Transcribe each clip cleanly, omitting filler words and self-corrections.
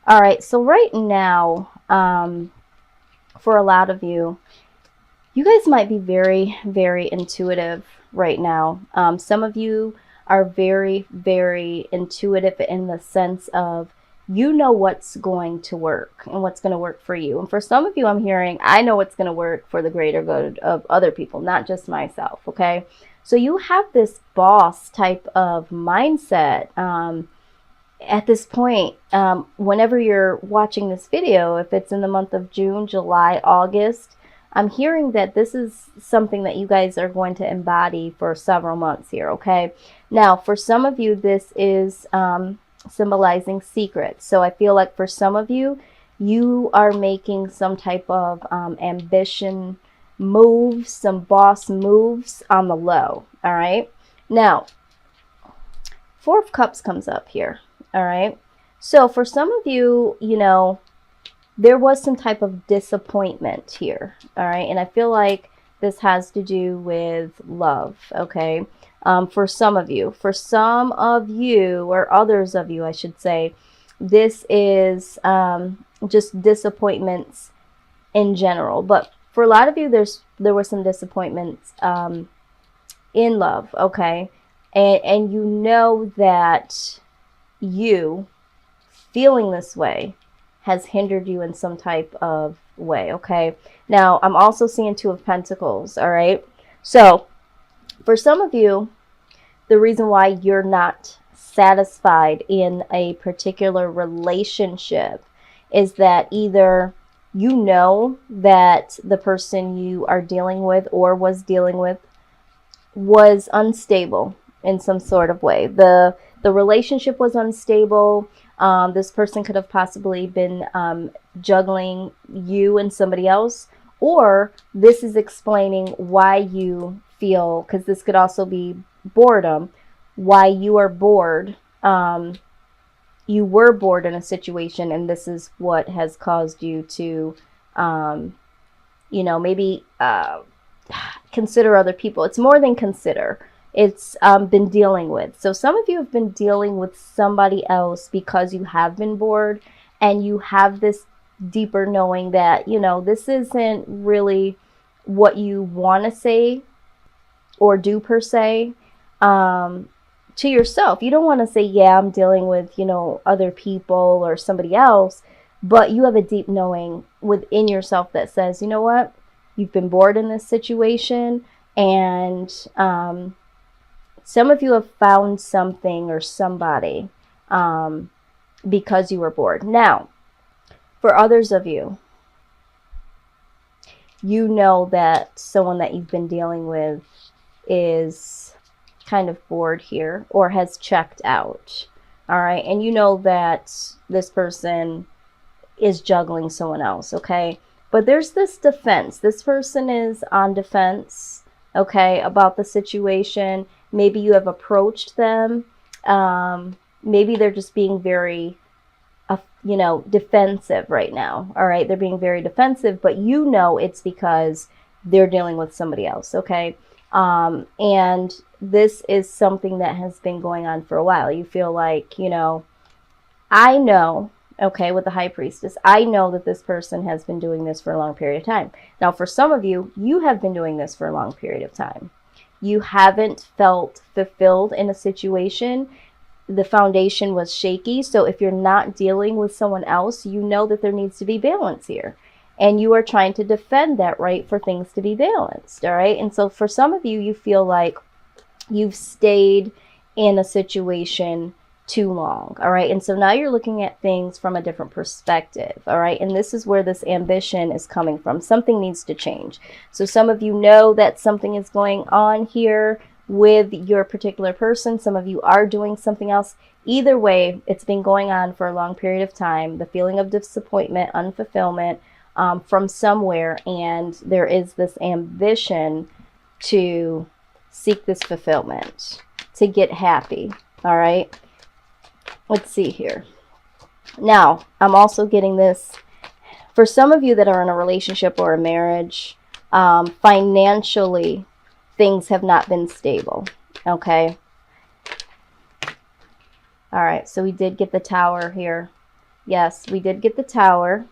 All right, so right now, for a lot of you, you guys might be very, very intuitive right now. Some of you are very, very intuitive in the sense of you know what's going to work and what's going to work for you. And for some of you, I'm hearing, I know what's going to work for the greater good of other people, not just myself, okay? So you have this boss type of mindset. At this point, whenever you're watching this video, if it's in the month of June, July, August, I'm hearing that this is something that you guys are going to embody for several months here, okay? Now, for some of you, this is symbolizing secrets. So I feel like for some of you, you are making some type of ambition moves, some boss moves on the low, all right? Now, Four of Cups comes up here, all right? So for some of you, you know, there was some type of disappointment here, all right? And I feel like this has to do with love, okay? For some of you, or others of you, I should say, this is just disappointments in general. But for a lot of you, there were some disappointments in love, okay? And you know that you feeling this way has hindered you in some type of way, okay? Now, I'm also seeing Two of Pentacles, all right? So, for some of you, the reason why you're not satisfied in a particular relationship is that either you know that the person you are dealing with or was dealing with was unstable in some sort of way. The relationship was unstable. This person could have possibly been juggling you and somebody else, or this is explaining why you feel, because this could also be boredom, why you are bored. You were bored in a situation, and this is what has caused you to, you know, maybe consider other people. It's more than consider. It's been dealing with. So some of you have been dealing with somebody else because you have been bored, and you have this deeper knowing that, you know, this isn't really what you want to say or do per se to yourself. You don't want to say, yeah, I'm dealing with, you know, other people or somebody else, but you have a deep knowing within yourself that says, you know what, you've been bored in this situation, and some of you have found something or somebody because you were bored. Now, for others of you, you know that someone that you've been dealing with is kind of bored here or has checked out. All right. And you know that this person is juggling someone else. Okay. But there's this defense. This person is on defense, okay, about the situation. Maybe you have approached them. Maybe they're just being very, you know, defensive right now. All right. They're being very defensive, but you know it's because they're dealing with somebody else. Okay. And this is something that has been going on for a while. You feel like, you know, I know, okay, with the High Priestess, I know that this person has been doing this for a long period of time. Now, for some of you, you have been doing this for a long period of time. You haven't felt fulfilled in a situation. The foundation was shaky. So if you're not dealing with someone else, you know that there needs to be balance here. And you are trying to defend that right for things to be balanced, all right? And so for some of you, you feel like you've stayed in a situation too long, all right? And so now you're looking at things from a different perspective, all right? And this is where this ambition is coming from. Something needs to change. So some of you know that something is going on here with your particular person. Some of you are doing something else. Either way, it's been going on for a long period of time. The feeling of disappointment, unfulfillment from somewhere, and there is this ambition to seek this fulfillment, to get happy, all right? Let's see here. Now, I'm also getting this, for some of you that are in a relationship or a marriage, financially, things have not been stable, okay? All right, so we did get the Tower here. Yes, we did get the Tower.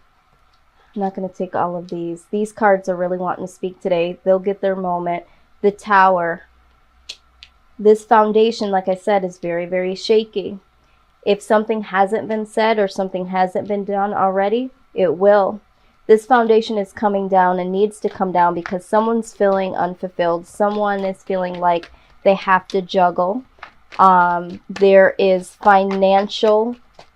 I'm not going to take all of these. These cards are really wanting to speak today. They'll get their moment. The Tower. This foundation, like I said, is very, very shaky. If something hasn't been said or something hasn't been done already, it will. This foundation is coming down and needs to come down because someone's feeling unfulfilled. Someone is feeling like they have to juggle. There is financial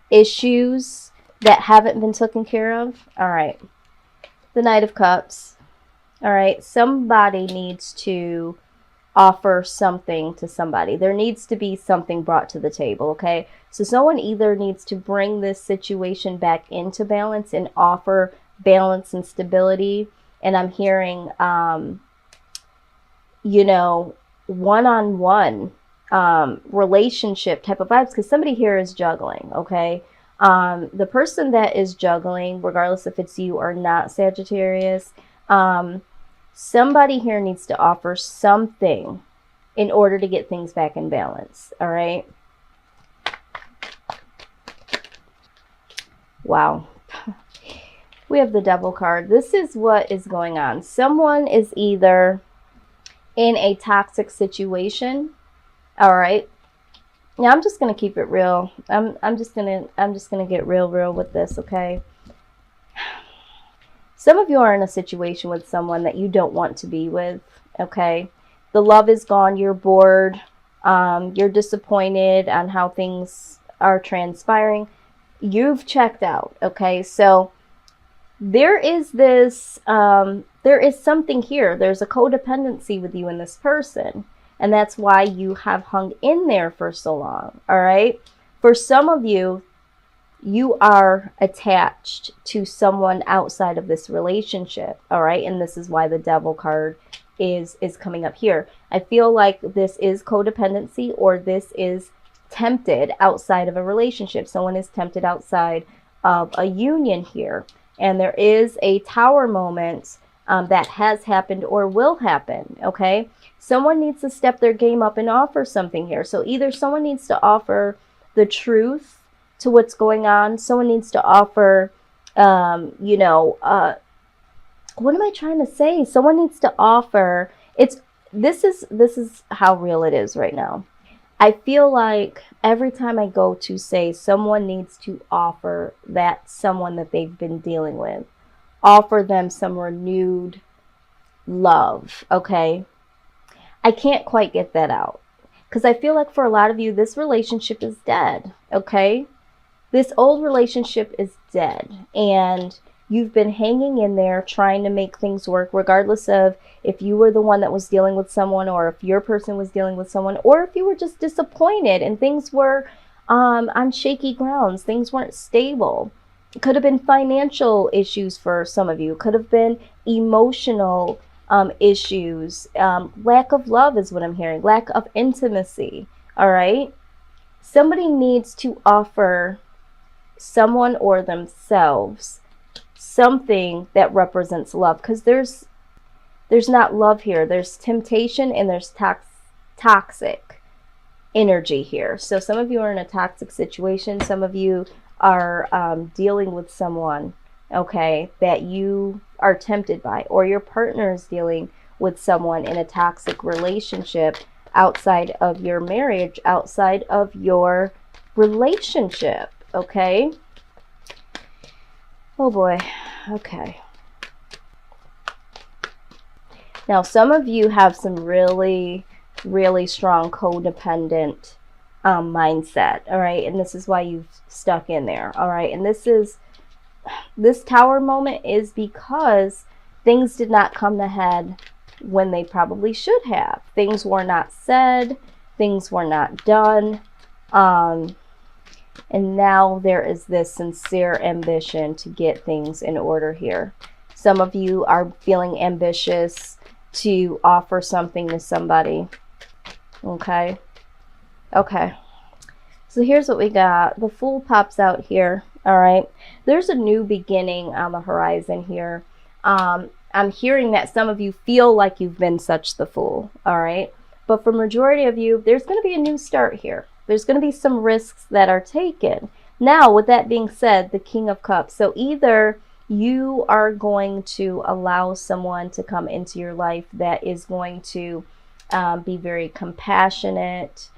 issues that haven't been taken care of. All right. The Knight of Cups. All right. Somebody needs to offer something to somebody. There needs to be something brought to the table, okay? So someone either needs to bring this situation back into balance and offer balance and stability. And I'm hearing, you know, one-on-one relationship type of vibes, because somebody here is juggling, okay? The person that is juggling, regardless if it's you or not, Sagittarius, somebody here needs to offer something in order to get things back in balance, all right? Wow. We have the Devil card. This is what is going on. Someone is either in a toxic situation, all right? Now I'm just going to keep it real. I'm just going to get real with this, okay? Some of you are in a situation with someone that you don't want to be with, okay? The love is gone. You're bored. You're disappointed on how things are transpiring. You've checked out, okay? So there is this, there is something here. There's a codependency with you and this person. And that's why you have hung in there for so long, all right? For some of you, you are attached to someone outside of this relationship, all right? And this is why the Devil card is coming up here. I feel like this is codependency, or this is tempted outside of a relationship. Someone is tempted outside of a union here. And there is a Tower moment that has happened or will happen, okay? Someone needs to step their game up and offer something here. So either someone needs to offer the truth to what's going on. Someone needs to offer, you know, what am I trying to say? Someone needs to offer, this is how real it is right now. I feel like every time I go to say someone needs to offer that someone that they've been dealing with, offer them some renewed love, okay? I can't quite get that out because I feel like for a lot of you, this relationship is dead, okay? This old relationship is dead, and you've been hanging in there trying to make things work, regardless of if you were the one that was dealing with someone, or if your person was dealing with someone, or if you were just disappointed and things were on shaky grounds. Things weren't stable. It could have been financial issues for some of you. It could have been emotional issues. Lack of love is what I'm hearing. Lack of intimacy, all right? Somebody needs to offer someone or themselves something that represents love, because there's not love here. There's temptation and there's toxic energy here. So some of you are in a toxic situation. Some of you are dealing with someone, okay, that you are tempted by, or your partner is dealing with someone in a toxic relationship outside of your marriage, outside of your relationship, okay? Oh boy, okay. Now, some of you have some really, really strong codependent mindset, all right? And this is why you've stuck in there, all right? And this Tower moment is because things did not come to head when they probably should have. Things were not said, things were not done, and now there is this sincere ambition to get things in order here. Some of you are feeling ambitious to offer something to somebody, okay? Okay, so here's what we got. The Fool pops out here, all right? There's a new beginning on the horizon here. I'm hearing that some of you feel like you've been such the fool, all right? But for majority of you, there's going to be a new start here. There's going to be some risks that are taken. Now, with that being said, the King of Cups. So either you are going to allow someone to come into your life that is going to be very compassionate,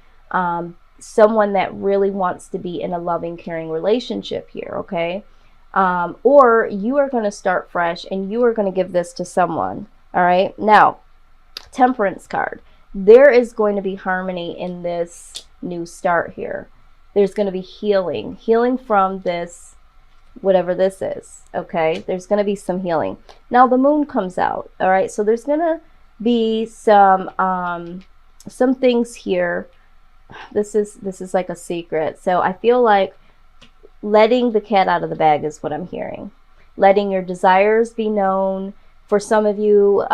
someone that really wants to be in a loving, caring relationship here, okay? Or you are going to start fresh and you are going to give this to someone, all right? Now, Temperance card. There is going to be harmony in this new start here. There's going to be healing from this, whatever this is, okay? There's going to be some healing. Now, the moon comes out, all right? So there's going to be some things here. This is like a secret. So I feel like letting the cat out of the bag is what I'm hearing. Letting your desires be known. For some of you,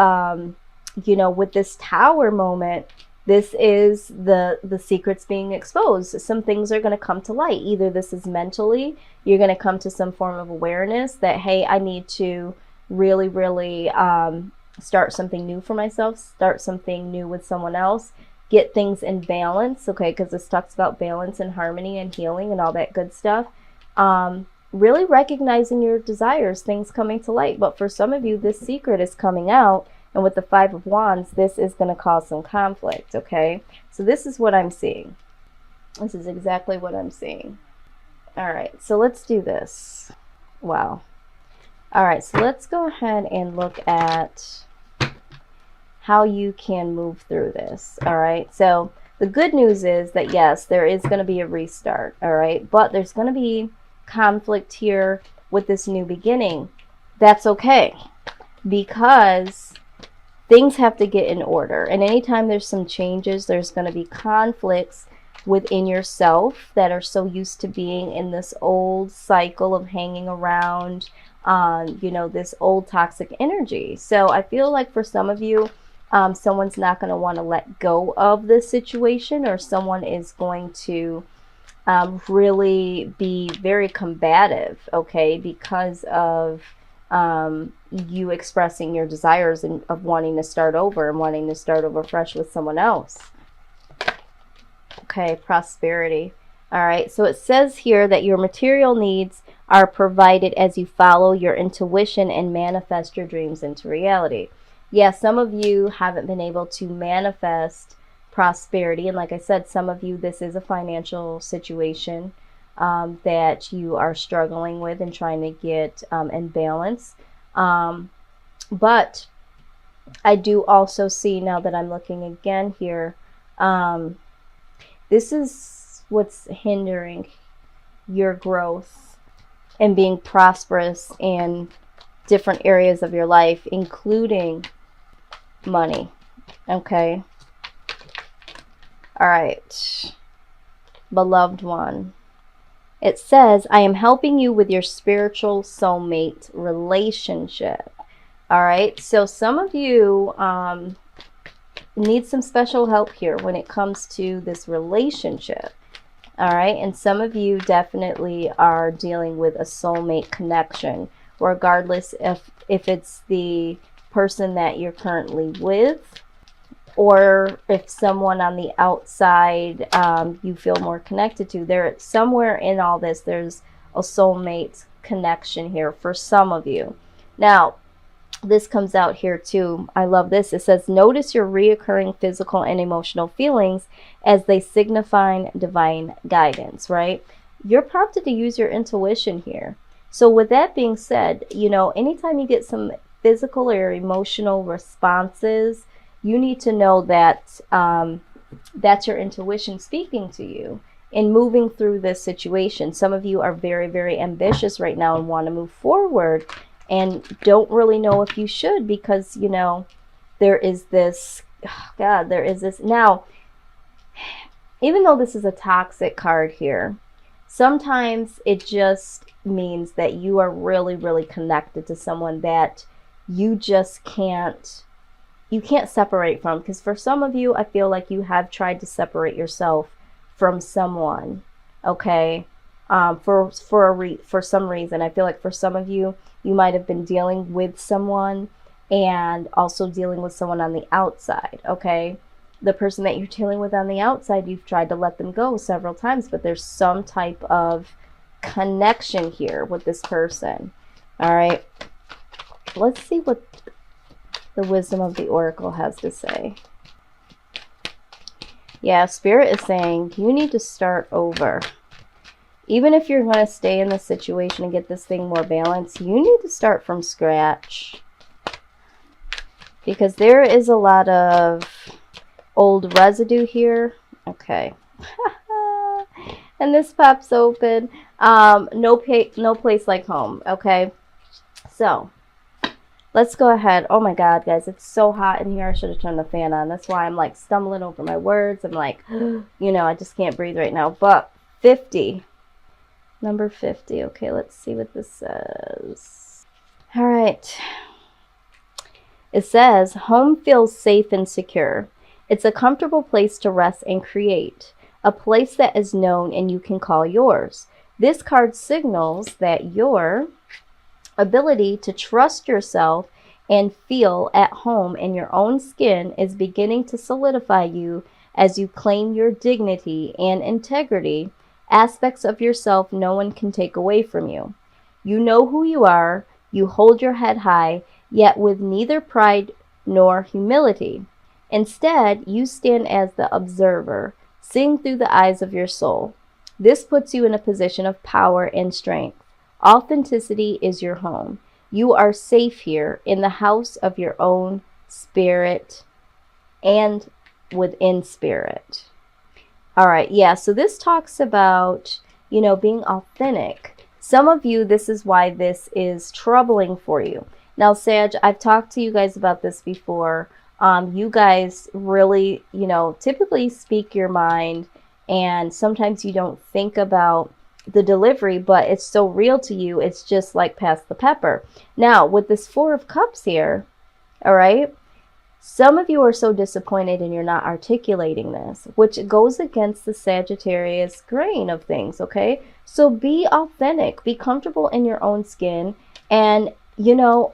you know, with this Tower moment, this is the secrets being exposed. Some things are going to come to light. Either this is mentally, you're going to come to some form of awareness that, hey, I need to really, really start something new for myself, start something new with someone else, get things in balance, okay, because this talks about balance and harmony and healing and all that good stuff. Really recognizing your desires, things coming to light. But for some of you, this secret is coming out. And with the Five of Wands, this is going to cause some conflict, okay? So this is what I'm seeing. This is exactly what I'm seeing. All right, so let's do this. Wow. All right, so let's go ahead and look at how you can move through this, all right? So the good news is that, yes, there is going to be a restart, all right? But there's going to be conflict here with this new beginning. That's okay, because things have to get in order. And anytime there's some changes, there's going to be conflicts within yourself that are so used to being in this old cycle of hanging around, you know, this old toxic energy. So I feel like for some of you, someone's not going to want to let go of this situation, or someone is going to really be very combative, okay, because of you expressing your desires and of wanting to start over and wanting to start over fresh with someone else. Okay, prosperity. All right, so it says here that your material needs are provided as you follow your intuition and manifest your dreams into reality. Yeah, some of you haven't been able to manifest prosperity, and like I said, some of you, this is a financial situation that you are struggling with and trying to get in balance. But I do also see, now that I'm looking again here, this is what's hindering your growth and being prosperous in different areas of your life, including money. Okay. All right. Beloved one. It says, I am helping you with your spiritual soulmate relationship. All right. So some of you need some special help here when it comes to this relationship. All right. And some of you definitely are dealing with a soulmate connection, regardless if it's the person that you're currently with, or if someone on the outside you feel more connected to. There, somewhere in all this, there's a soulmate connection here for some of you. Now, this comes out here too. I love this. It says, notice your reoccurring physical and emotional feelings as they signify divine guidance, right? You're prompted to use your intuition here. So with that being said, you know, anytime you get some physical or emotional responses, you need to know that that's your intuition speaking to you in moving through this situation. Some of you are very, very ambitious right now and want to move forward and don't really know if you should, because, you know, there is this, oh God, there is this. Now, even though this is a toxic card here, sometimes it just means that you are really, really connected to someone that you just can't separate from. Because for some of you, I feel like you have tried to separate yourself from someone, okay, for some reason. I feel like for some of you, you might have been dealing with someone and also dealing with someone on the outside, okay? The person that you're dealing with on the outside, you've tried to let them go several times, but there's some type of connection here with this person. All right. Let's see what the wisdom of the oracle has to say. Yeah, Spirit is saying you need to start over. Even if you're going to stay in this situation and get this thing more balanced, you need to start from scratch. Because there is a lot of old residue here. Okay. And this pops open. No place like home. Okay. So, let's go ahead. Oh my God, guys. It's so hot in here. I should have turned the fan on. That's why I'm like stumbling over my words. I'm like, you know, I just can't breathe right now. But 50. Number 50. Okay, let's see what this says. All right. It says, home feels safe and secure. It's a comfortable place to rest and create. A place that is known and you can call yours. This card signals that your ability to trust yourself and feel at home in your own skin is beginning to solidify you as you claim your dignity and integrity, aspects of yourself no one can take away from you. You know who you are, you hold your head high, yet with neither pride nor humility. Instead, you stand as the observer, seeing through the eyes of your soul. This puts you in a position of power and strength. Authenticity is your home. You are safe here in the house of your own spirit and within spirit. All right, yeah, so this talks about, you know, being authentic. Some of you, this is why this is troubling for you. Now, Sag, I've talked to you guys about this before. You guys really, you know, typically speak your mind, and sometimes you don't think about the delivery, but it's so real to you. It's just like pass the pepper. Now, with this Four of Cups here, all right, some of you are so disappointed and you're not articulating this, which goes against the Sagittarius grain of things, okay? So be authentic, be comfortable in your own skin, and, you know,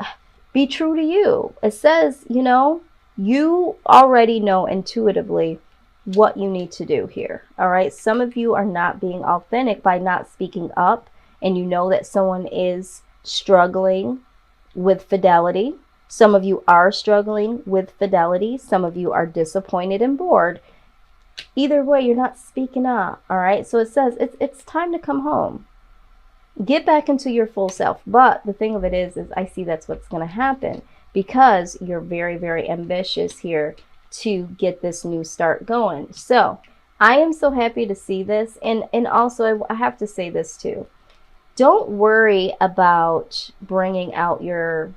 be true to you. It says, you know, you already know intuitively what you need to do here. All right. Some of you are not being authentic by not speaking up, and you know that someone is struggling with fidelity. Some of you are struggling with fidelity. Some of you are disappointed and bored. Either way, you're not speaking up. All right. So it says it's time to come home. Get back into your full self. But the thing of it is I see that's what's going to happen, because you're very, very ambitious here to get this new start going. So I am so happy to see this. And also I have to say this too. Don't worry about bringing out your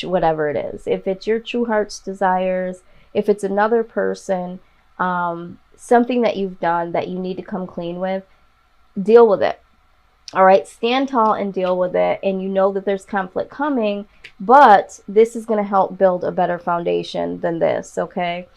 whatever it is. If it's your true heart's desires, if it's another person, something that you've done that you need to come clean with, deal with it. All right, stand tall and deal with it. And you know that there's conflict coming, but this is going to help build a better foundation than this, okay?